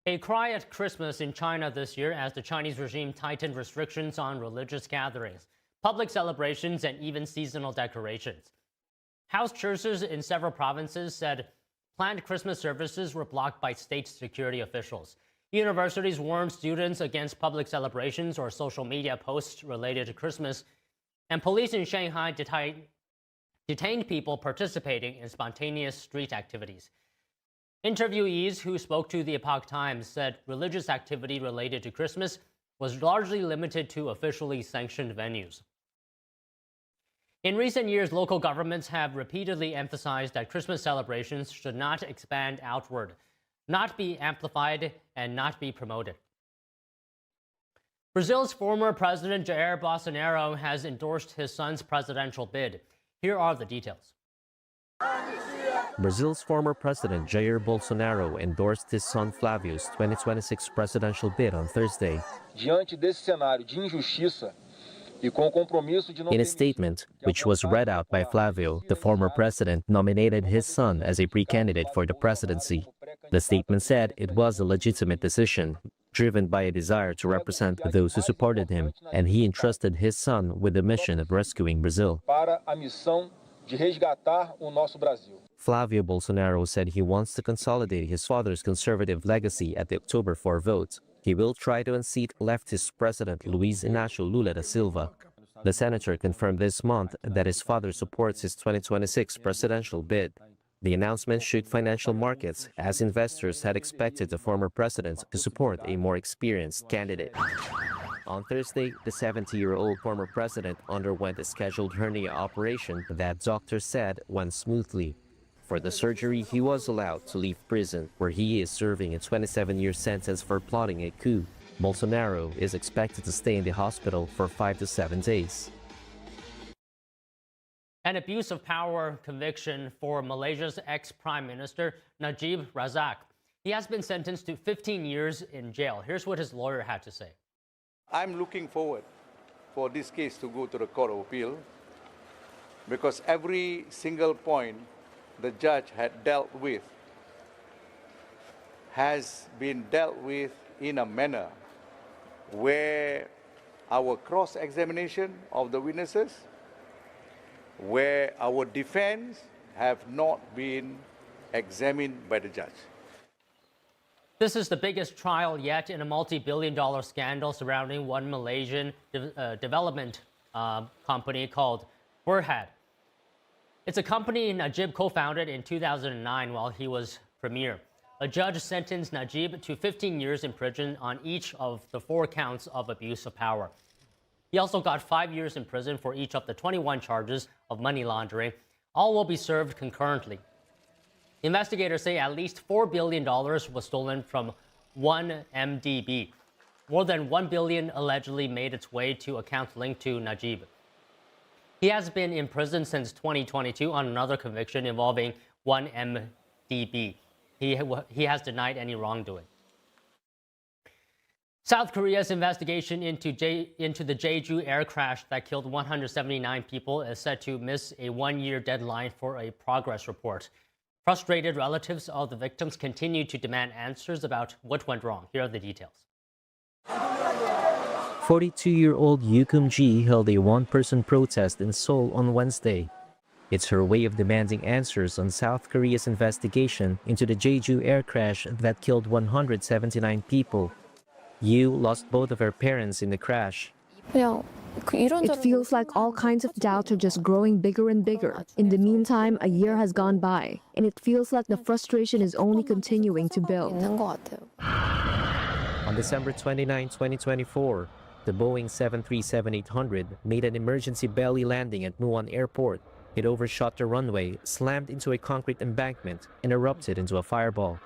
[SPEAKER 1] A cry at Christmas in China this year as the Chinese regime tightened restrictions on religious gatherings, public celebrations, and even seasonal decorations. House churches in several provinces said planned Christmas services were blocked by state security officials. Universities warned students against public celebrations or social media posts related to Christmas, and police in Shanghai detained people participating in spontaneous street activities. Interviewees who spoke to the Epoch Times said religious activity related to Christmas was largely limited to officially sanctioned venues. In recent years, local governments have repeatedly emphasized that Christmas celebrations should not expand outward, not be amplified, and not be promoted. Brazil's former president Jair Bolsonaro has endorsed his son's presidential bid. Here are the details.
[SPEAKER 28] Brazil's former president Jair Bolsonaro endorsed his son Flávio's 2026 presidential bid on Thursday. In a statement, which was read out by Flávio, the former president nominated his son as a pre-candidate for the presidency. The statement said it was a legitimate decision, driven by a desire to represent those who supported him, and he entrusted his son with the mission of rescuing Brazil.
[SPEAKER 15] de resgatar o nosso Brasil.
[SPEAKER 28] Flavio Bolsonaro said he wants to consolidate his father's conservative legacy at the October 4 vote. He will try to unseat leftist President Luiz Inácio Lula da Silva. The senator confirmed this month that his father supports his 2026 presidential bid. The announcement shook financial markets as investors had expected the former president to support a more experienced candidate. On Thursday, the 70-year-old former president underwent a scheduled hernia operation that doctors said went smoothly. For the surgery, he was allowed to leave prison, where he is serving a 27-year sentence for plotting a coup. Bolsonaro is expected to stay in the hospital for 5 to 7 days.
[SPEAKER 1] An abuse of power conviction for Malaysia's ex-Prime Minister Najib Razak. He has been sentenced to 15 years in jail. Here's what his lawyer had to say.
[SPEAKER 17] I'm looking forward for this case to go to the Court of Appeal because every single point the judge had dealt with has been dealt with in a manner where our cross-examination of the witnesses, where our defense have not been examined by the judge.
[SPEAKER 1] This is the biggest trial yet in a multi-billion-dollar scandal surrounding one Malaysian development company called Berhad. It's a company Najib co-founded in 2009 while he was premier. A judge sentenced Najib to 15 years in prison on each of the 4 counts of abuse of power. He also got 5 years in prison for each of the 21 charges of money laundering. All will be served concurrently. Investigators say at least $4 billion was stolen from one MDB. More than $1 billion allegedly made its way to accounts linked to Najib. He has been in prison since 2022 on another conviction involving one MDB. He has denied any wrongdoing. South Korea's investigation into the Jeju air crash that killed 179 people is set to miss a 1-year deadline for a progress report. Frustrated relatives of the victims continue to demand answers about what went wrong. Here are the details.
[SPEAKER 28] 42-year-old Yoo Kum-ji held a one-person protest in Seoul on Wednesday. It's her way of demanding answers on South Korea's investigation into the Jeju air crash that killed 179 people. Yoo lost both of her parents in the crash.
[SPEAKER 20] It feels like all kinds of doubts are just growing bigger and bigger. In the meantime, a year has gone by, and it feels like the frustration is only continuing to build.
[SPEAKER 28] On December 29, 2024, the Boeing 737-800 made an emergency belly landing at Muan Airport. It overshot the runway, slammed into a concrete embankment, and erupted into a fireball.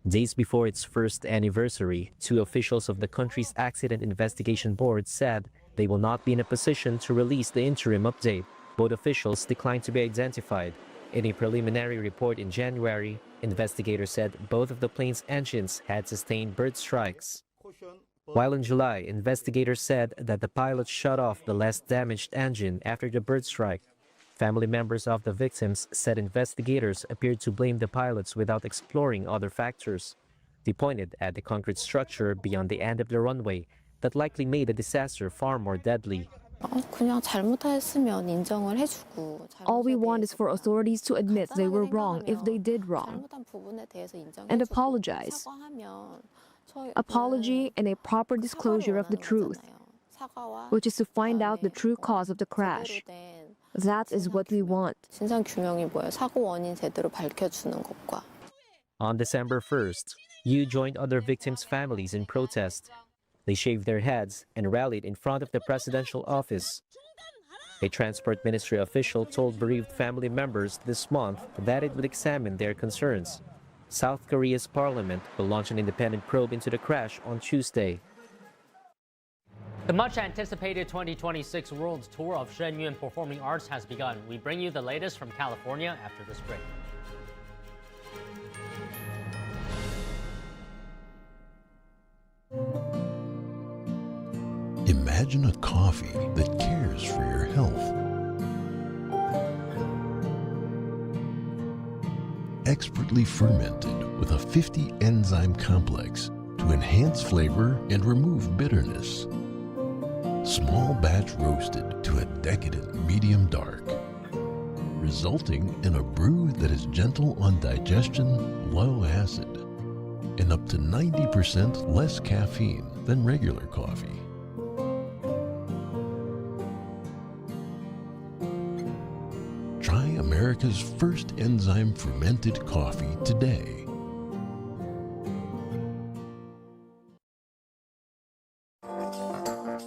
[SPEAKER 28] Days before its first anniversary, 2 officials of the country's Accident Investigation Board said they will not be in a position to release the interim update. Both officials declined to be identified. In a preliminary report in January, investigators said both of the plane's engines had sustained bird strikes. While in July, investigators said that the pilot shut off the less damaged engine after the bird strike. Family members of the victims said investigators appeared to blame the pilots without exploring other factors. They pointed at the concrete structure beyond the end of the runway that likely made the disaster far more deadly.
[SPEAKER 20] All we want is for authorities to admit they were wrong if they did wrong, and apologize. Apology and a proper disclosure of the truth, which is to find out the true cause of the crash. That is what we want.
[SPEAKER 28] On December 1st, Yoo joined other victims' families in protest. They shaved their heads and rallied in front of the presidential office. A transport ministry official told bereaved family members this month that it would examine their concerns. South Korea's parliament will launch an independent probe into the crash on Tuesday.
[SPEAKER 1] The much-anticipated 2026 World Tour of Shenyuan Performing Arts has begun. We bring you the latest from California after this break.
[SPEAKER 21] Imagine a coffee that cares for your health. Expertly fermented with a 50-enzyme complex to enhance flavor and remove bitterness. Small batch roasted to a decadent medium dark. resulting in a brew that is gentle on digestion, low acid, and up to 90% less caffeine than regular coffee. Try America's first enzyme fermented coffee today.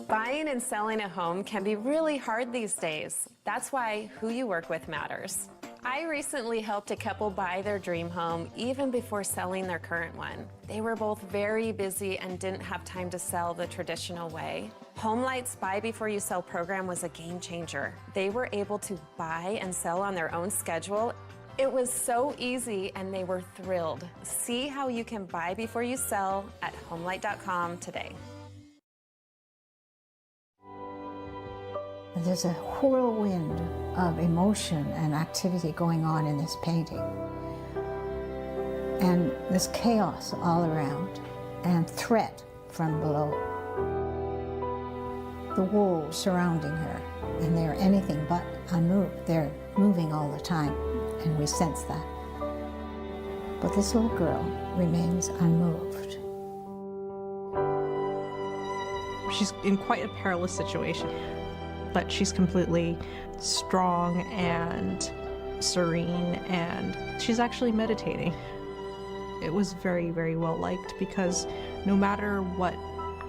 [SPEAKER 2] Buying and selling a home can be really hard these days. That's why who you work with matters. I recently helped a couple buy their dream home even before selling their current one. They were both very busy and didn't have time to sell the traditional way. HomeLight's Buy Before You Sell program was a game changer. They were able to buy and sell on their own schedule. It was so easy and they were thrilled. See how you can buy before you sell at homelight.com today.
[SPEAKER 8] There's a whirlwind of emotion and activity going on in this painting. And there's chaos all around and threat from below. The wolves surrounding her, and they're anything but unmoved. They're moving all the time, and we sense that. But this little girl remains unmoved.
[SPEAKER 19] She's in quite a perilous situation, but she's completely strong and serene, and she's actually meditating. It was very, very well liked because no matter what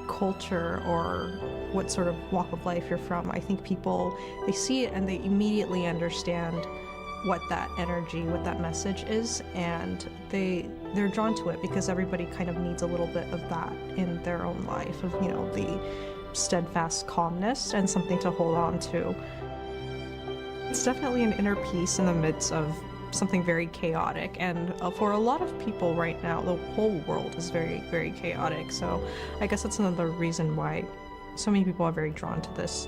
[SPEAKER 19] culture or what sort of walk of life you're from, I think people, they see it and they immediately understand what that energy, what that message is, and they're drawn to it because everybody kind of needs a little bit of that in their own life, of, you know, the steadfast calmness and something to hold on to. It's definitely an inner peace in the midst of something very chaotic, and for a lot of people right now, the whole world is very, very chaotic, so I guess that's another reason why so many people are very drawn to this.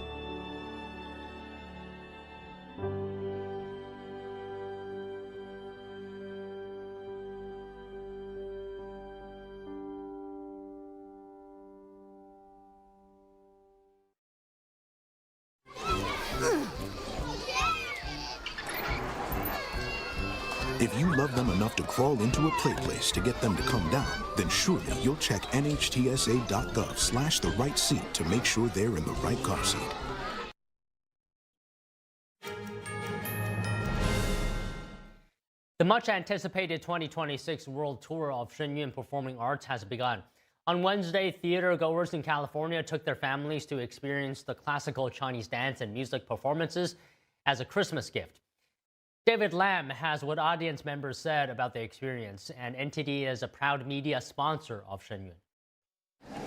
[SPEAKER 22] If you love them enough to crawl into a play place to get them to come down, then surely you'll check nhtsa.gov/the right seat to make sure they're in the right car seat.
[SPEAKER 1] The much-anticipated 2026 World Tour of Shenyun Performing Arts has begun. On Wednesday, theater-goers in California took their families to experience the classical Chinese dance and music performances as a Christmas gift. David Lam has what audience members said about the experience, and NTD is a proud media sponsor of Shenyun.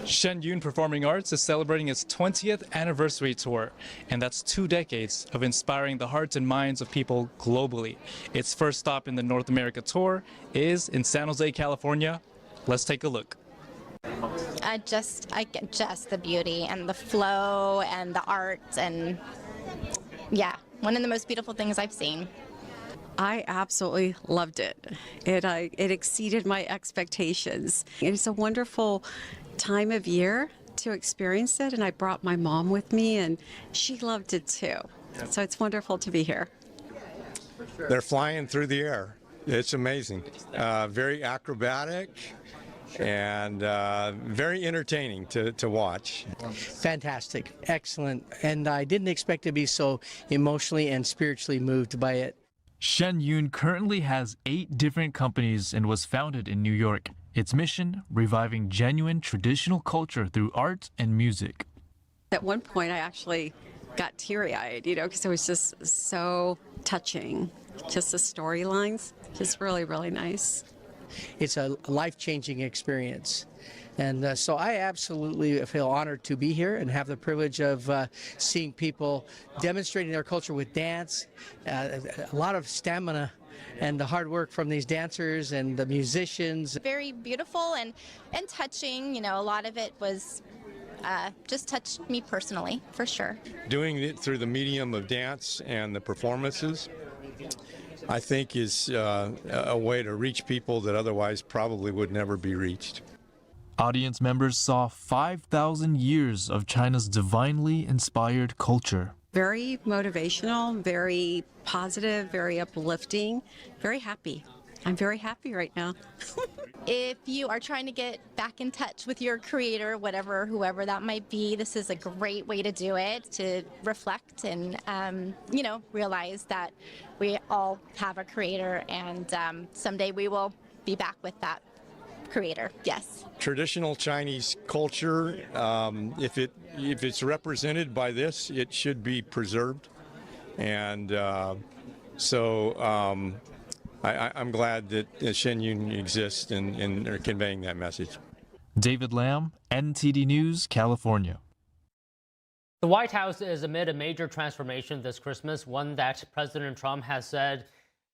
[SPEAKER 23] Shenyun Performing Arts is celebrating its 20th anniversary tour, and that's 2 decades of inspiring the hearts and minds of people globally. Its first stop in the North America tour is in San Jose, California. Let's take a look.
[SPEAKER 24] Just the beauty and the flow and the art, and yeah, one of the most beautiful things I've seen.
[SPEAKER 25] I absolutely loved it. It exceeded my expectations. It's a wonderful time of year to experience it, and I brought my mom with me, and she loved it too. So it's wonderful to be here.
[SPEAKER 26] They're flying through the air. It's amazing. Very acrobatic and very entertaining to watch.
[SPEAKER 29] Fantastic, excellent, and I didn't expect to be so emotionally and spiritually moved by it.
[SPEAKER 30] Shenyun currently has 8 different companies and was founded in New York. Its mission, reviving genuine traditional culture through art and music.
[SPEAKER 25] At one point, I actually got teary-eyed, you know, because it was just so touching. Just the storylines, just really, really nice.
[SPEAKER 29] It's a life-changing experience. And so I absolutely feel honored to be here and have the privilege of seeing people demonstrating their culture with dance, a lot of stamina and the hard work from these dancers and the musicians.
[SPEAKER 24] Very beautiful and touching. You know, a lot of it was just touched me personally, for sure.
[SPEAKER 26] Doing it through the medium of dance and the performances, I think is a way to reach people that otherwise probably would never be reached.
[SPEAKER 30] Audience members saw 5,000 years of China's divinely inspired culture.
[SPEAKER 25] Very motivational, very positive, very uplifting, very happy. I'm very happy right now.
[SPEAKER 24] If you are trying to get back in touch with your creator, whoever that might be, this is a great way to do it, to reflect and, realize that we all have a creator, and someday we will be back with that creator. Yes.
[SPEAKER 26] Traditional Chinese culture, if it's represented by this, it should be preserved, and I'm glad that Shen Yun exists and are conveying that message.
[SPEAKER 30] David Lamb, NTD News, California.
[SPEAKER 1] The White House is amid a major transformation this Christmas, one that President Trump has said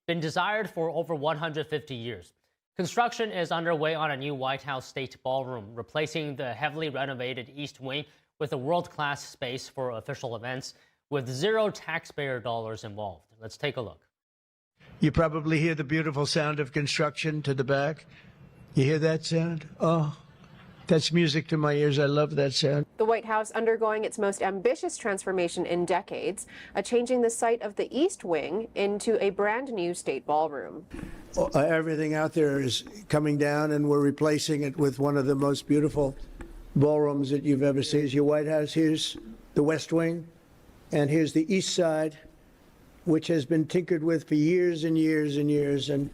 [SPEAKER 1] been desired for over 150 years. Construction is underway on a new White House State Ballroom, replacing the heavily renovated East Wing with a world-class space for official events with zero taxpayer dollars involved. Let's take a look.
[SPEAKER 3] You probably hear the beautiful sound of construction to the back. You hear that sound? Oh, that's music to my ears. I love that sound.
[SPEAKER 4] The White House undergoing its most ambitious transformation in decades, changing the site of the East Wing into a brand new state ballroom.
[SPEAKER 3] Everything out there is coming down, and we're replacing it with one of the most beautiful ballrooms that you've ever seen. Here's your White House. Here's the West Wing, and here's the East Side, which has been tinkered with for years and years and years. And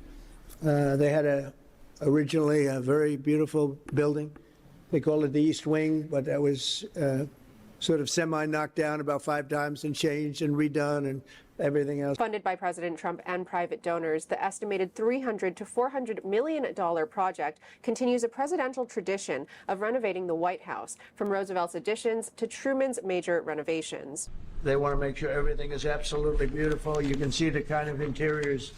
[SPEAKER 3] they had originally a very beautiful building. They called it the East Wing, but that was sort of semi-knocked down about 5 times and changed and redone and everything else.
[SPEAKER 4] Funded by President Trump and private donors, the estimated $300 to $400 million project continues a presidential tradition of renovating the White House, from Roosevelt's additions to Truman's major renovations.
[SPEAKER 3] They want to make sure everything is absolutely beautiful. You can see the kind of interiors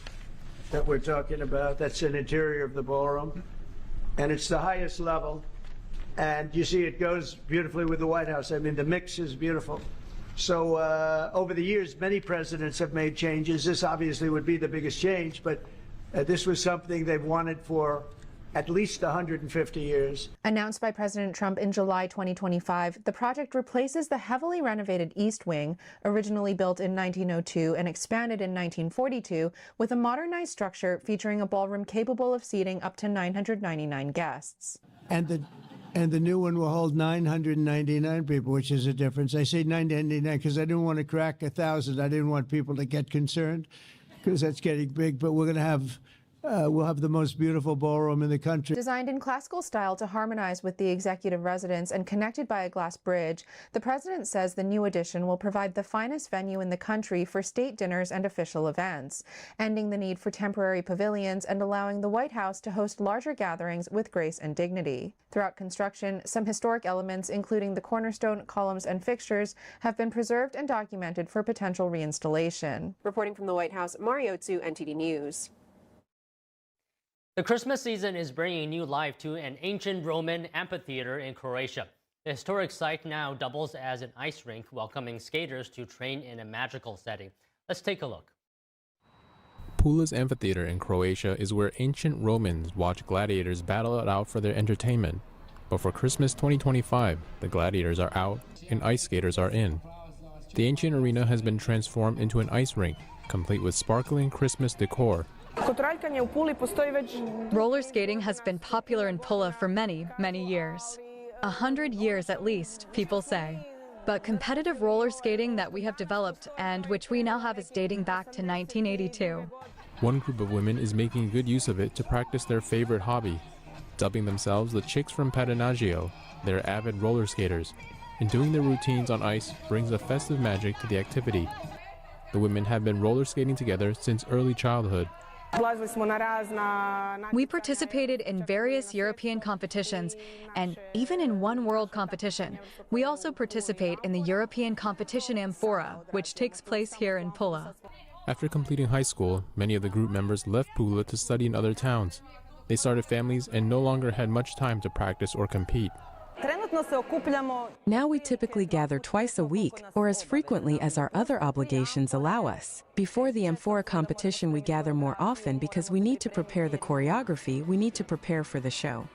[SPEAKER 3] that we're talking about. That's an interior of the ballroom, and it's the highest level. And you see it goes beautifully with the White House. I mean, the mix is beautiful. So over the years, many presidents have made changes. This obviously would be the biggest change, but this was something they've wanted for at least 150 years.
[SPEAKER 4] Announced by President Trump in July 2025, the project replaces the heavily renovated East Wing, originally built in 1902 and expanded in 1942, with a modernized structure featuring a ballroom capable of seating up to 999 guests.
[SPEAKER 3] And the new one will hold 999 people, which is a difference. I say 999 because I didn't want to crack 1,000. I didn't want people to get concerned because that's getting big. But we're going to have we'll have the most beautiful ballroom in the country.
[SPEAKER 4] Designed in classical style to harmonize with the executive residence and connected by a glass bridge, the president says the new addition will provide the finest venue in the country for state dinners and official events, ending the need for temporary pavilions and allowing the White House to host larger gatherings with grace and dignity. Throughout construction, some historic elements, including the cornerstone, columns, and fixtures, have been preserved and documented for potential reinstallation. Reporting from the White House, Mario Tzu, NTD News.
[SPEAKER 1] The Christmas season is bringing new life to an ancient Roman amphitheater in Croatia. The historic site now doubles as an ice rink, welcoming skaters to train in a magical setting. Let's take a look.
[SPEAKER 5] Pula's amphitheater in Croatia is where ancient Romans watched gladiators battle it out for their entertainment. But for Christmas 2025, the gladiators are out and ice skaters are in. The ancient arena has been transformed into an ice rink, complete with sparkling Christmas decor.
[SPEAKER 6] Roller skating has been popular in Pula for many, many years. 100 years at least, people say. But competitive roller skating that we have developed and which we now have is dating back to 1982.
[SPEAKER 5] One group of women is making good use of it to practice their favorite hobby, dubbing themselves the Chicks from Padanagio. They're avid roller skaters, and doing their routines on ice brings a festive magic to the activity. The women have been roller skating together since early childhood.
[SPEAKER 6] We participated in various European competitions and even in one world competition. We also participate in the European Competition Amphora, which takes place here in Pula.
[SPEAKER 5] After completing high school, many of the group members left Pula to study in other towns. They started families and no longer had much time to practice or compete.
[SPEAKER 7] Now we typically gather twice a week or as frequently as our other obligations allow us. Before the Amphora competition, we gather more often because we need to prepare the choreography, we need to prepare for the show.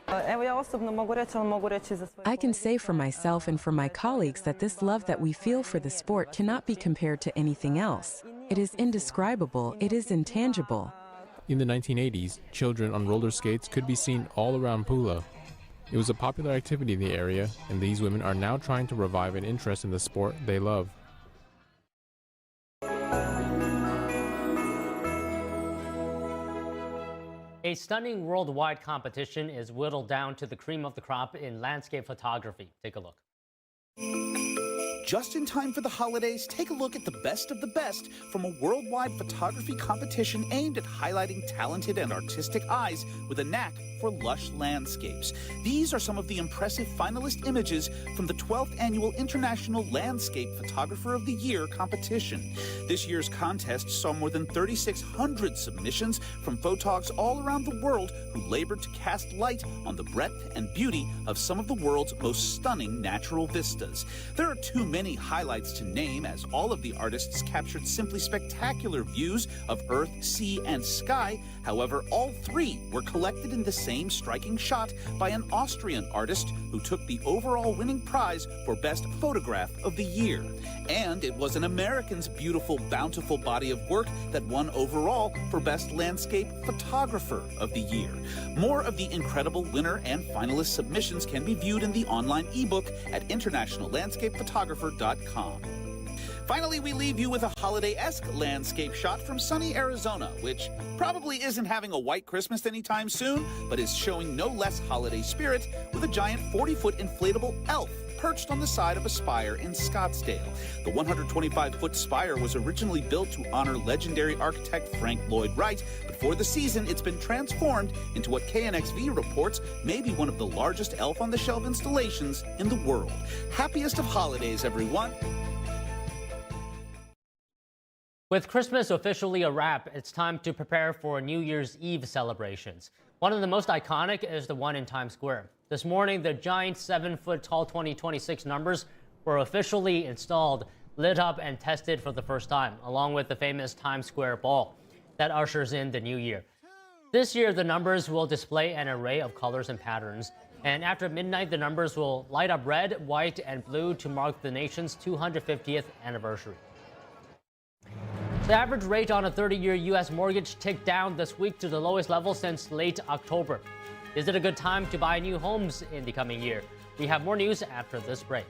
[SPEAKER 7] I can say for myself and for my colleagues that this love that we feel for the sport cannot be compared to anything else. It is indescribable, it is intangible.
[SPEAKER 5] In the 1980s, children on roller skates could be seen all around Pula. It was a popular activity in the area, and these women are now trying to revive an interest in the sport they love.
[SPEAKER 1] A stunning worldwide competition is whittled down to the cream of the crop in landscape photography. Take a look.
[SPEAKER 9] Just in time for the holidays, take a look at the best of the best from a worldwide photography competition aimed at highlighting talented and artistic eyes with a knack for lush landscapes. These are some of the impressive finalist images from the 12th Annual International Landscape Photographer of the Year competition. This year's contest saw more than 3,600 submissions from photogs all around the world who labored to cast light on the breadth and beauty of some of the world's most stunning natural vistas. There are too many highlights to name, as all of the artists captured simply spectacular views of earth, sea, and sky. However, all three were collected in the same striking shot by an Austrian artist who took the overall winning prize for Best Photograph of the Year. And it was an American's beautiful, bountiful body of work that won overall for Best Landscape Photographer of the Year. More of the incredible winner and finalist submissions can be viewed in the online ebook at internationallandscapephotographer.com. Finally, we leave you with a holiday-esque landscape shot from sunny Arizona, which probably isn't having a white Christmas anytime soon, but is showing no less holiday spirit with a giant 40-foot inflatable elf perched on the side of a spire in Scottsdale. The 125-foot spire was originally built to honor legendary architect Frank Lloyd Wright, but for the season, it's been transformed into what KNXV reports may be one of the largest elf-on-the-shelf installations in the world. Happiest of holidays, everyone.
[SPEAKER 1] With Christmas officially a wrap, it's time to prepare for New Year's Eve celebrations. One of the most iconic is the one in Times Square. This morning, the giant 7-foot-tall 2026 numbers were officially installed, lit up, and tested for the first time, along with the famous Times Square ball that ushers in the new year. This year, the numbers will display an array of colors and patterns, and after midnight, the numbers will light up red, white, and blue to mark the nation's 250th anniversary. The average rate on a 30-year U.S. mortgage ticked down this week to the lowest level since late October. Is it a good time to buy new homes in the coming year? We have more news after this break.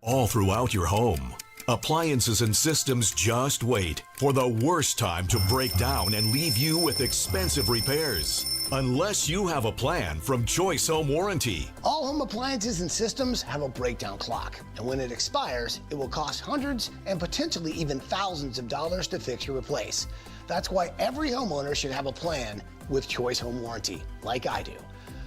[SPEAKER 10] All throughout your home, appliances and systems just wait for the worst time to break down and leave you with expensive repairs. Unless you have a plan from Choice Home Warranty.
[SPEAKER 11] All home appliances and systems have a breakdown clock, and when it expires, it will cost hundreds and potentially even thousands of dollars to fix or replace. That's why every homeowner should have a plan with Choice Home Warranty, like I do.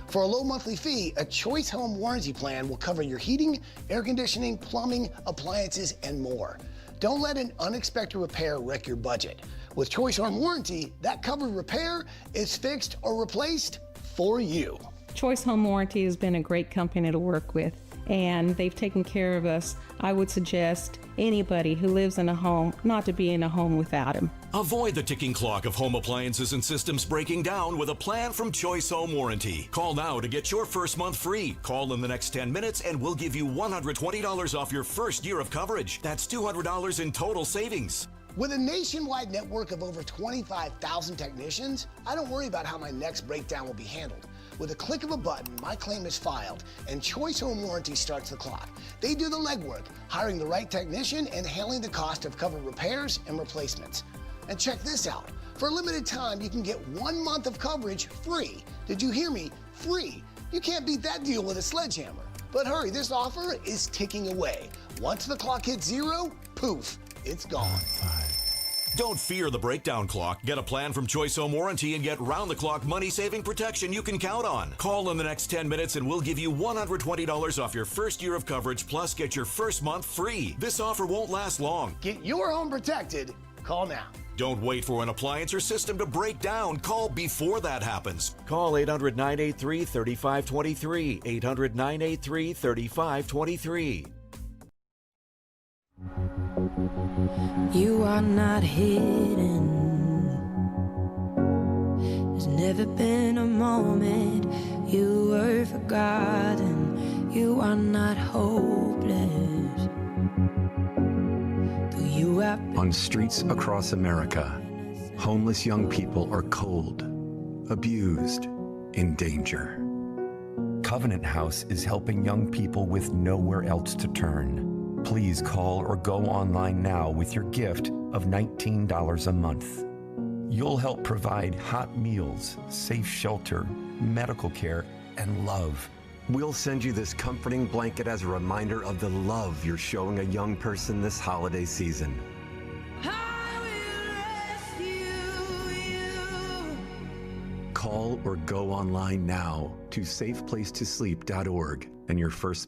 [SPEAKER 11] For a low monthly fee, a Choice Home Warranty plan will cover your heating, air conditioning, plumbing, appliances, and more. Don't let an unexpected repair wreck your budget. With Choice Home Warranty, that covered repair is fixed or replaced for you.
[SPEAKER 19] Choice Home Warranty has been a great company to work with, and they've taken care of us. I would suggest anybody who lives in a home not to be in a home without them.
[SPEAKER 10] Avoid the ticking clock of home appliances and systems breaking down with a plan from Choice Home Warranty. Call now to get your first month free. Call in the next 10 minutes and we'll give you $120 off your first year of coverage. That's $200 in total savings.
[SPEAKER 11] With a nationwide network of over 25,000 technicians, I don't worry about how my next breakdown will be handled. With a click of a button, my claim is filed, and Choice Home Warranty starts the clock. They do the legwork, hiring the right technician and handling the cost of covered repairs and replacements. And check this out. For a limited time, you can get 1 month of coverage free. Did you hear me? Free. You can't beat that deal with a sledgehammer. But hurry, this offer is ticking away. Once the clock hits zero, poof, it's gone.
[SPEAKER 10] Don't fear the breakdown clock. Get a plan from Choice Home Warranty and get round-the-clock money-saving protection you can count on. Call in the next 10 minutes and we'll give you $120 off your first year of coverage, plus get your first month free. This offer won't last long.
[SPEAKER 11] Get your home protected Call now.
[SPEAKER 10] Don't wait for an appliance or system to break down. Call before that happens.
[SPEAKER 12] Call 800-983-3523. 800-983-3523.
[SPEAKER 13] You are not hidden. There's never been a moment you were forgotten. You are not hopeless.
[SPEAKER 14] On streets across America, homeless young people are cold, abused, in danger. Covenant House is helping young people with nowhere else to turn. Please call or go online now with your gift of $19 a month. You'll help provide hot meals, safe shelter, medical care, and love. We'll send you this comforting blanket as a reminder of the love you're showing a young person this holiday season. Call or go online now to safeplacetosleep.org, and your first